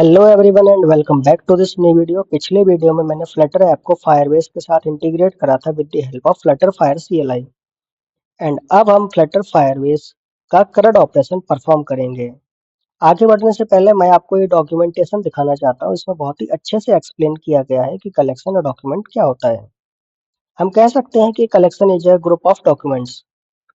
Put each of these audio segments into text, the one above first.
Hello everyone and welcome back to this new video. पिछले video में मैंने Flutter app को फायरबेस के साथ इंटीग्रेट करा था with the help of Flutter fire CLI and अब हम फ्लटर फायरबेस का करंट ऑपरेशन परफॉर्म करेंगे। आगे बढ़ने से पहले मैं आपको ये डॉक्यूमेंटेशन दिखाना चाहता हूँ। इसमें बहुत ही अच्छे से एक्सप्लेन किया गया है कि कलेक्शन और डॉक्यूमेंट क्या होता है। हम कह सकते हैं कि collection is a group of documents,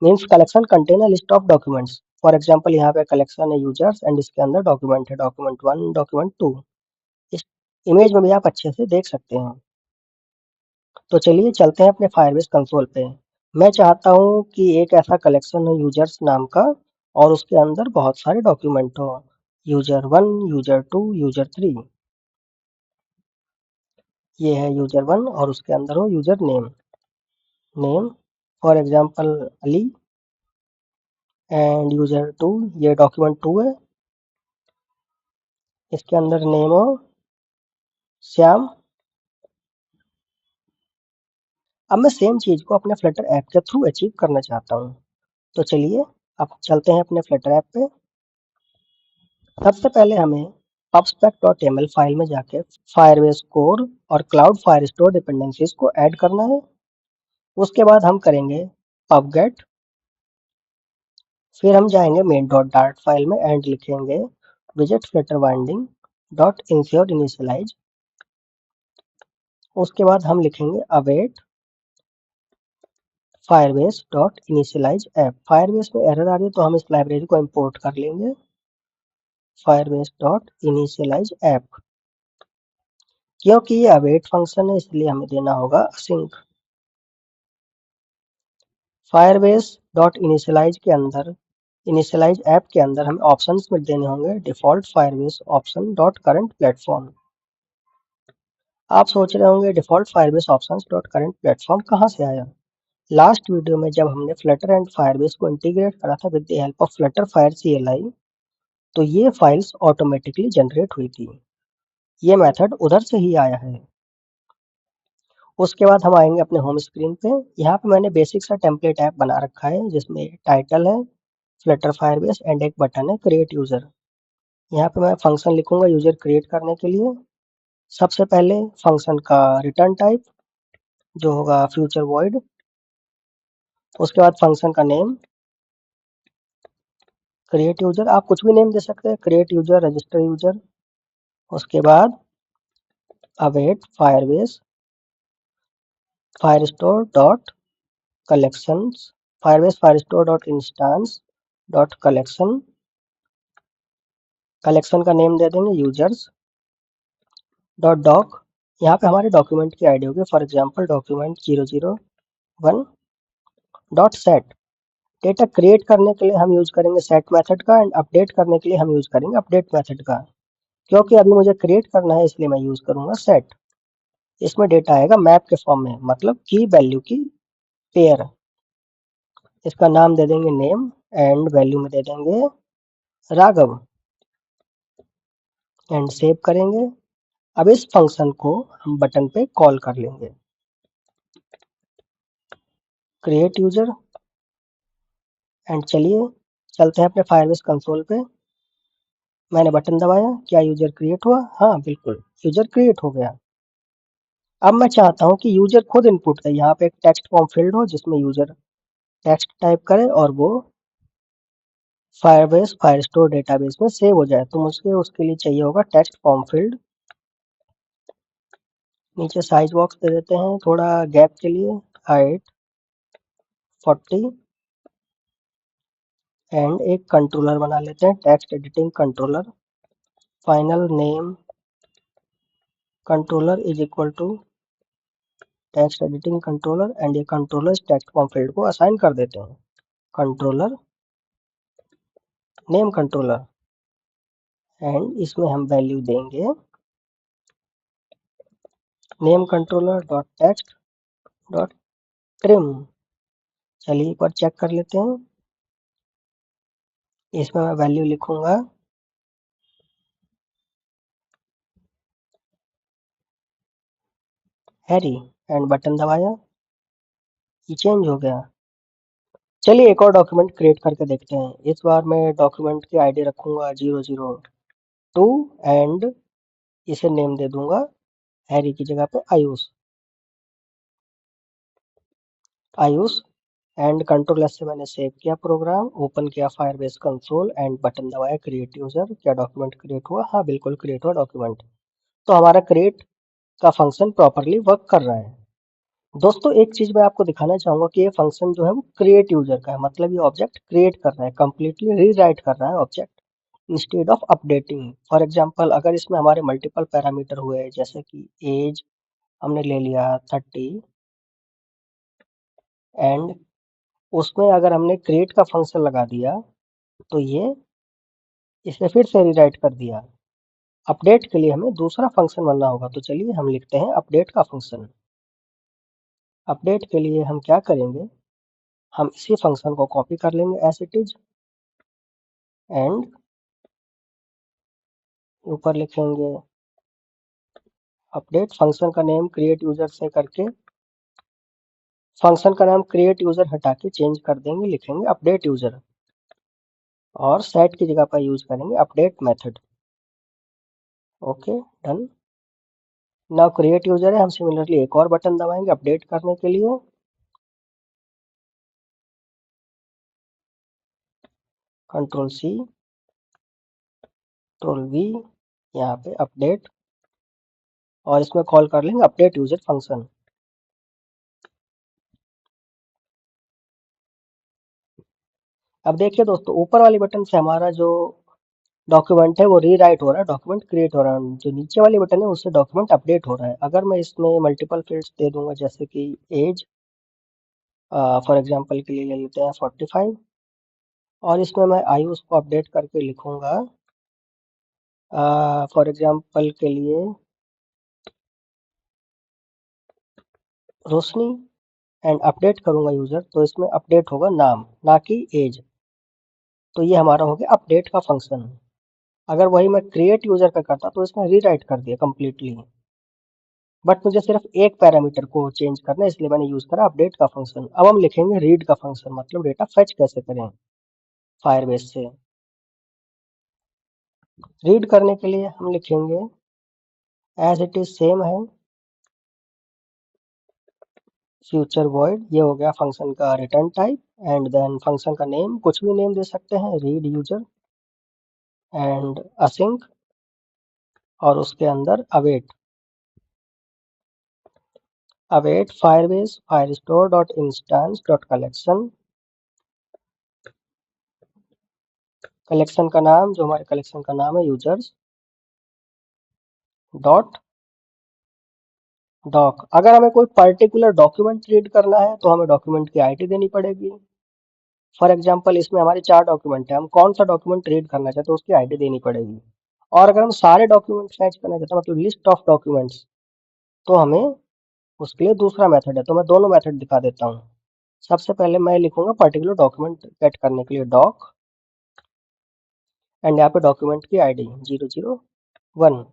means collection contain a list of documents. For example यहाँ पे कलेक्शन है यूजर्स एंड इसके अंदर डॉक्यूमेंट है, डॉक्यूमेंट 1, डॉक्यूमेंट 2। इस इमेज में भी आप अच्छे से देख सकते हैं। तो चलिए चलते हैं अपने फायरबेस कंसोल पे। मैं चाहता हूँ कि एक ऐसा कलेक्शन हो यूजर्स नाम का और उसके अंदर बहुत सारे डॉक्यूमेंट हो, यूजर 1, यूजर 2, यूजर 3। ये है यूजर 1 और उसके अंदर हो user name for example Ali, and user 2 ये डॉक्यूमेंट 2 है, इसके अंदर नेम हो श्याम। अब मैं सेम चीज को अपने फ्लटर ऐप के थ्रू अचीव करना चाहता हूँ। तो चलिए अब चलते हैं अपने फ्लटर ऐप पे। सबसे पहले हमें pubspec.ml फाइल में जाके फायरबेस कोर और क्लाउड फायरस्टोर डिपेंडेंसीज को ऐड करना है। उसके बाद हम करेंगे pubget, फिर हम जाएंगे main.dart फाइल में एंड लिखेंगे widget flutter binding dot insure initialize। उसके बाद हम लिखेंगे await firebase dot initialize app। Firebase में एरर आ रही है तो हम इस लाइब्रेरी को इंपोर्ट कर लेंगे, firebase डॉट initialize app। क्योंकि ये await फंक्शन है इसलिए हमें देना होगा async। फायरबेस डॉट इनिशियलाइज के अंदर, इनिशियलाइज ऐप के अंदर हमें ऑप्शंस में देने होंगे default Firebase option dot current platform. आप सोच रहे होंगे default Firebase options dot current platform कहाँ से आया। लास्ट वीडियो में जब हमने फ्लटर एंड फायरबेस को इंटीग्रेट करा था with the help of Flutter fire CLI, तो ये फाइल्स ऑटोमेटिकली जनरेट हुई थी। ये मेथड उधर से ही आया है। उसके बाद हम आएंगे अपने होम स्क्रीन पे। यहाँ पे मैंने बेसिक सा टेम्पलेट ऐप बना रखा है जिसमें टाइटल है फ्लटर फायरबेस एंड एक बटन है क्रिएट यूजर। यहाँ पे मैं फंक्शन लिखूंगा यूजर क्रिएट करने के लिए। सबसे पहले फंक्शन का रिटर्न टाइप जो होगा फ्यूचर वॉइड। उसके बाद फंक्शन का नेम क्रिएट यूजर, आप कुछ भी नेम दे सकते हैं, क्रिएट यूजर, रजिस्टर यूजर। उसके बाद await Firebase Firestore dot collections, Firebase Firestore dot instance dot collection. Collection का नेम दे देंगे यूजर्स डॉट डॉक। यहाँ पे हमारे डॉक्यूमेंट की आईडी होगी, for example document 001 dot set. Data create करने के लिए हम यूज करेंगे सेट मेथड का एंड अपडेट करने के लिए हम यूज करेंगे अपडेट मेथड का। क्योंकि अभी मुझे क्रिएट करना है इसलिए मैं यूज करूंगा सेट। इसमें डेटा आएगा मैप के फॉर्म में, मतलब की वैल्यू की पेयर। इसका नाम दे देंगे नेम एंड वैल्यू में दे देंगे राघव एंड सेव करेंगे। अब इस फंक्शन को हम बटन पे कॉल कर लेंगे क्रिएट यूजर एंड चलिए चलते हैं अपने फायरबेस कंसोल पे। मैंने बटन दबाया, क्या यूजर क्रिएट हुआ? हाँ बिल्कुल, यूजर क्रिएट हो गया। अब मैं चाहता हूँ कि यूजर खुद इनपुट करे। यहाँ पे एक टेक्स्ट फॉर्म फील्ड हो जिसमें यूजर टेक्स्ट टाइप करे और वो फायरबेस फायरस्टोर डेटाबेस में सेव हो जाए। तो मुझे उसके लिए चाहिए होगा टेक्स्ट फॉर्म फील्ड। नीचे साइज बॉक्स दे देते हैं थोड़ा गैप के लिए, हाइट 40 एंड एक कंट्रोलर बना लेते हैं text editing controller. Final name controller is equal to text editing controller and ये कंट्रोलर टेक्स्ट फॉर्म फील्ड को असाइन कर देते हैं कंट्रोलर नेम कंट्रोलर एंड इसमें हम वैल्यू देंगे name controller dot text dot trim. चलिए एक बार चेक कर लेते हैं। इसमें मैं वैल्यू लिखूंगा हैरी एंड बटन दबाया, ये चेंज हो गया। चलिए एक और डॉक्यूमेंट क्रिएट करके देखते हैं। इस बार मैं डॉक्यूमेंट की आईडी रखूंगा 002 एंड इसे नेम दे दूंगा हैरी की जगह पे Ayush. Ayush and control S से मैंने सेव किया प्रोग्राम, ओपन किया फायरबेस कंसोल एंड बटन दबाया क्रिएट यूजर। क्या डॉक्यूमेंट क्रिएट हुआ? हाँ बिल्कुल क्रिएट हुआ डॉक्यूमेंट। तो हमारा क्रिएट का फंक्शन प्रॉपरली वर्क कर रहा है। दोस्तों एक चीज मैं आपको दिखाना चाहूंगा कि ये फंक्शन जो है वो क्रिएट यूजर का है, मतलब ये ऑब्जेक्ट क्रिएट कर रहा है, कंप्लीटली रीराइट कर रहा है object instead of updating. For example अगर इसमें हमारे मल्टीपल पैरामीटर हुए, जैसे कि एज हमने ले लिया 30 एंड उसमें अगर हमने क्रिएट का फंक्शन लगा दिया तो ये इसे फिर से रीराइट कर दिया। अपडेट के लिए हमें दूसरा फंक्शन बनना होगा, तो चलिए हम लिखते हैं अपडेट का फंक्शन। अपडेट के लिए हम क्या करेंगे, हम इसी फंक्शन को कॉपी कर लेंगे एज इट इज एंड ऊपर लिखेंगे अपडेट। फंक्शन का नेम क्रिएट यूजर से करके फंक्शन का नाम क्रिएट यूजर हटा के चेंज कर देंगे, लिखेंगे अपडेट यूजर और सेट की जगह पर यूज करेंगे update method. Okay done. Now create user है, हम सिमिलरली एक और बटन दबाएंगे अपडेट करने के लिए। कंट्रोल सी कंट्रोल वी, यहाँ पे अपडेट और इसमें कॉल कर लेंगे अपडेट यूजर फंक्शन। अब देखिए दोस्तों ऊपर वाली बटन से हमारा जो डॉक्यूमेंट है वो रीराइट हो रहा है, डॉक्यूमेंट क्रिएट हो रहा है। जो नीचे वाली बटन है उससे डॉक्यूमेंट अपडेट हो रहा है। अगर मैं इसमें मल्टीपल फील्ड्स दे दूंगा, जैसे कि एज फॉर एग्जांपल के लिए ले लेते हैं 45 और इसमें मैं आयु उसको अपडेट करके लिखूंगा फॉर एग्जांपल के लिए रोशनी एंड अपडेट करूंगा यूजर, तो इसमें अपडेट होगा नाम ना कि एज। तो ये हमारा हो गया अपडेट का फंक्शन। अगर वही मैं क्रिएट यूजर का करता तो इसमें रीराइट कर दिया कंप्लीटली, बट मुझे सिर्फ एक पैरामीटर को चेंज करना है, इसलिए मैंने यूज करा अपडेट का फंक्शन। अब हम लिखेंगे रीड का फंक्शन, मतलब डेटा फेच कैसे करें फायरबेस से। रीड करने के लिए हम लिखेंगे एज इट इज सेम है फ्यूचर वॉइड, ये हो गया फंक्शन का return type and then function का नेम कुछ भी नेम दे सकते हैं, रीड यूजर एंड असिंक और उसके अंदर await. Await Firebase Firestore dot instance dot collection. Collection का नाम जो हमारे कलेक्शन का नाम है यूजर्स डॉट डॉक। अगर हमें कोई पर्टिकुलर डॉक्यूमेंट रीड करना है तो हमें डॉक्यूमेंट की आईडी देनी पड़ेगी। फॉर एग्जांपल इसमें हमारे 4 डॉक्यूमेंट है, हम कौन सा डॉक्यूमेंट रीड करना चाहते हैं उसकी आईडी देनी पड़ेगी। और अगर हम सारे डॉक्यूमेंट फैच करना चाहते हैं, मतलब लिस्ट ऑफ डॉक्यूमेंट्स, तो हमें उसके लिए दूसरा मेथड है। तो मैं दोनों मेथड दिखा देता हूँ। सबसे पहले मैं लिखूंगा पर्टिकुलर डॉक्यूमेंट गेट करने के लिए डॉक एंड यहाँ पे डॉक्यूमेंट की आईडी 001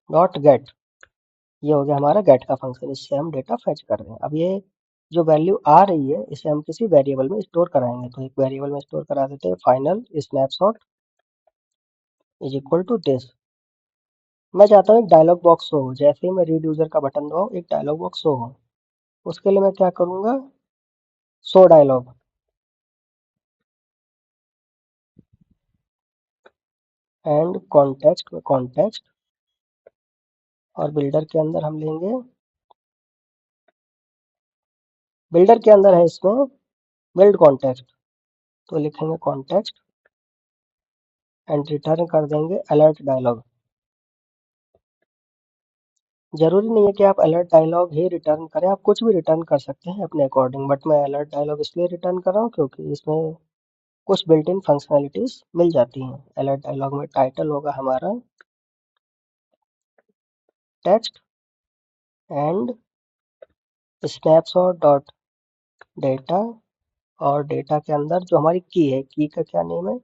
डॉट गेट। ये हो गया हमारा गेट का फंक्शन, इससे हम डेटा फेच कर रहे हैं। अब ये जो वैल्यू आ रही है इसे हम किसी वेरिएबल में स्टोर कराएंगे, तो एक वेरिएबल में स्टोर करा देते हैं final snapshot is equal to this. मैं चाहता हूँ एक डायलॉग बॉक्स हो, जैसे ही मैं रीड यूजर का बटन दबाऊँ एक डायलॉग बॉक्स हो। उसके लिए मैं क्या करूँगा, शो डायलॉग एंड कॉन्टेक्स्ट में कॉन्टेक्स्ट और बिल्डर के अंदर हम लेंगे, बिल्डर के अंदर है इसमें बिल्ड कॉन्टेक्स्ट, तो लिखेंगे कॉन्टेक्स्ट एंड रिटर्न कर देंगे अलर्ट डायलॉग। जरूरी नहीं है कि आप अलर्ट डायलॉग ही रिटर्न करें, आप कुछ भी रिटर्न कर सकते हैं अपने अकॉर्डिंग, बट मैं अलर्ट डायलॉग इसलिए रिटर्न कर रहा हूँ क्योंकि इसमें कुछ बिल्ट इन फंक्शनैलिटीज मिल जाती हैं। अलर्ट डायलॉग में टाइटल होगा हमारा text and snapshot dot data और डेटा के अंदर जो हमारी की है, की का क्या नेम है,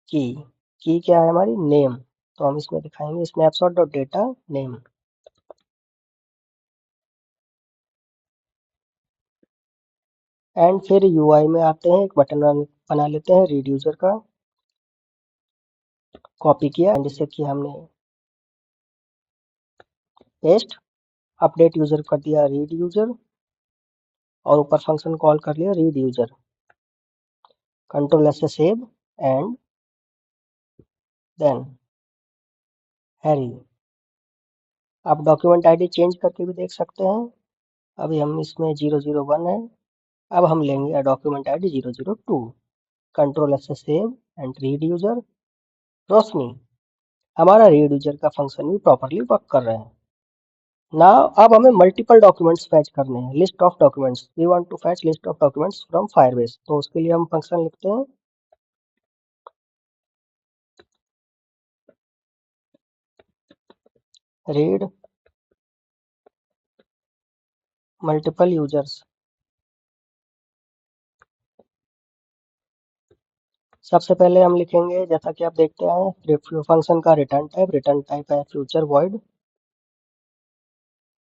की की क्या है हमारी नेम, तो हम इसमें दिखाएंगे snapshot dot data name. And फिर यूआई में आते हैं, एक बटन बना लेते हैं रीड यूजर का। कॉपी किया एंड इसे किया हमने पेस्ट, अपडेट यूजर कर दिया रीड यूजर और ऊपर फंक्शन कॉल कर लिया रीड यूजर, कंट्रोल एस से सेव एंड देन हैरी। आप डॉक्यूमेंट आईडी चेंज करके भी देख सकते हैं। अभी हम इसमें 001 है, अब हम लेंगे डॉक्यूमेंट आईडी 002, कंट्रोल एस से सेव एंड रीड यूजर रोशनी। हमारा रीड यूजर का फंक्शन भी प्रॉपरली वर्क कर रहे हैं। नाउ अब हमें मल्टीपल डॉक्यूमेंट्स फैच करने हैं, list of documents, we want to fetch list of documents from Firebase. तो उसके लिए हम फंक्शन लिखते हैं रीड मल्टीपल यूजर्स। सबसे पहले हम लिखेंगे, जैसा कि आप देखते हैं फंक्शन का रिटर्न टाइप है फ्यूचर वॉइड।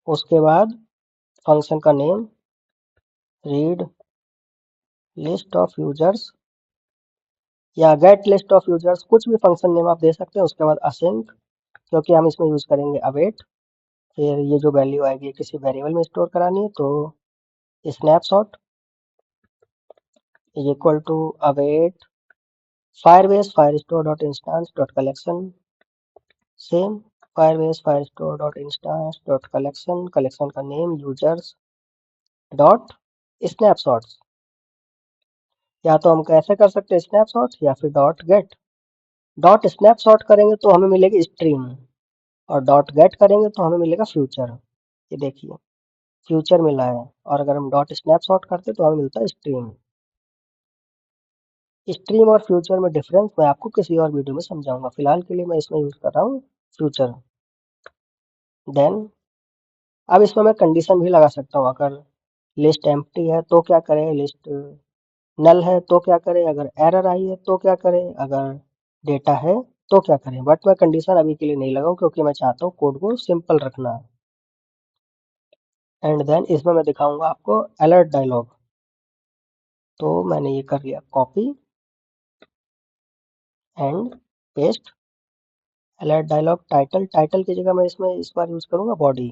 उसके बाद फंक्शन का name read list of users या गेट लिस्ट ऑफ यूजर्स, कुछ भी फंक्शन नेम आप दे सकते हैं। उसके बाद असिंक, क्योंकि हम इसमें यूज करेंगे अवेट। फिर ये जो वैल्यू आएगी किसी वेरिएबल में स्टोर करानी है, तो snapshot is equal to await Firebase Firestore dot instance dot collection, same Firebase Firestore dot instance dot collection, collection का नेम यूजर्स डॉट स्नैपशॉट्स। या तो हम कैसे कर सकते हैं स्नैपशॉट या फिर डॉट गेट। डॉट स्नैपशॉट करेंगे तो हमें मिलेगी स्ट्रीम और डॉट गेट करेंगे तो हमें मिलेगा फ्यूचर। ये देखिए फ्यूचर मिला है, और अगर हम डॉट स्नैपशॉट करते तो हमें मिलता है स्ट्रीम। स्ट्रीम और फ्यूचर में डिफरेंस मैं आपको किसी और वीडियो में समझाऊंगा। फिलहाल के लिए मैं इसमें यूज कर रहा हूँ फ्यूचर। देन अब इसमें मैं कंडीशन भी लगा सकता हूँ, अगर लिस्ट एम्प्टी है तो क्या करें, लिस्ट नल है तो क्या करें, अगर एरर आई है तो क्या करें, अगर डेटा है तो क्या करें। बट मैं कंडीशन अभी के लिए नहीं लगाऊं क्योंकि मैं चाहता हूँ कोड को सिंपल रखना। एंड देन इसमें मैं दिखाऊंगा आपको अलर्ट डायलॉग। तो मैंने ये कर लिया copy and paste. Alert dialog title, title की जगह मैं इसमें इस बार यूज करूंगा बॉडी।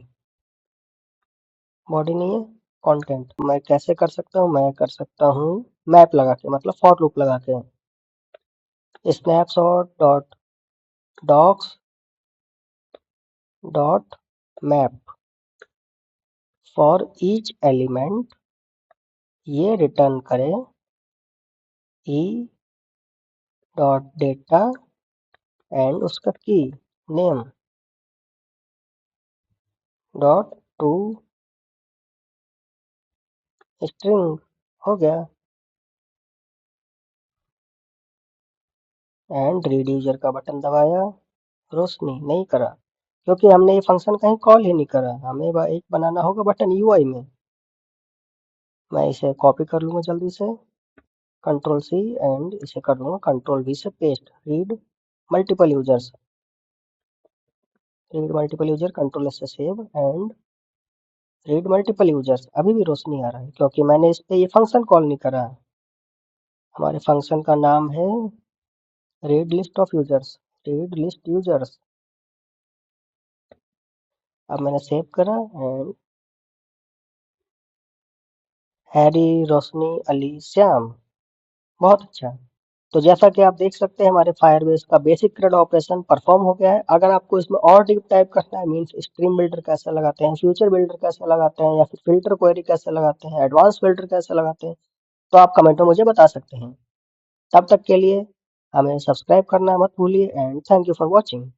बॉडी नहीं है कंटेंट। मैं कैसे कर सकता हूँ, मैं कर सकता हूँ मैप लगा के, मतलब फॉर लूप लगा के, snapshot dot docs dot map for each element, ये रिटर्न करे ई डॉट डेटा एंड उसका की नेम डॉट टू स्ट्रिंग। हो गया। एंड रीड यूजर का बटन दबाया, रोशनी नहीं करा क्योंकि हमने ये फंक्शन कहीं कॉल ही नहीं करा। हमें एक बनाना होगा बटन यूआई में। मैं इसे कॉपी कर लूंगा जल्दी से, कंट्रोल सी, एंड इसे कर लूंगा कंट्रोल वी से paste. Read multiple user control S से save and read multiple users. अभी भी रोशनी आ रहा है क्योंकि मैंने इस पे ये फंक्शन कॉल नहीं करा। हमारे फंक्शन का नाम है read list of users, read list users. अब मैंने सेव करा एंड हैरी रोशनी अली श्याम, बहुत अच्छा। तो जैसा कि आप देख सकते हैं हमारे फायरबेस का बेसिक CRUD ऑपरेशन परफॉर्म हो गया है। अगर आपको इसमें और डीप टाइप करना है, मीन्स स्ट्रीम बिल्डर कैसे लगाते हैं, फ्यूचर बिल्डर कैसे लगाते हैं, या फिर फिल्टर क्वेरी कैसे लगाते हैं, एडवांस फिल्टर कैसे लगाते हैं, तो आप कमेंट में मुझे बता सकते हैं। तब तक के लिए हमें सब्सक्राइब करना मत भूलिए and thank you for watching.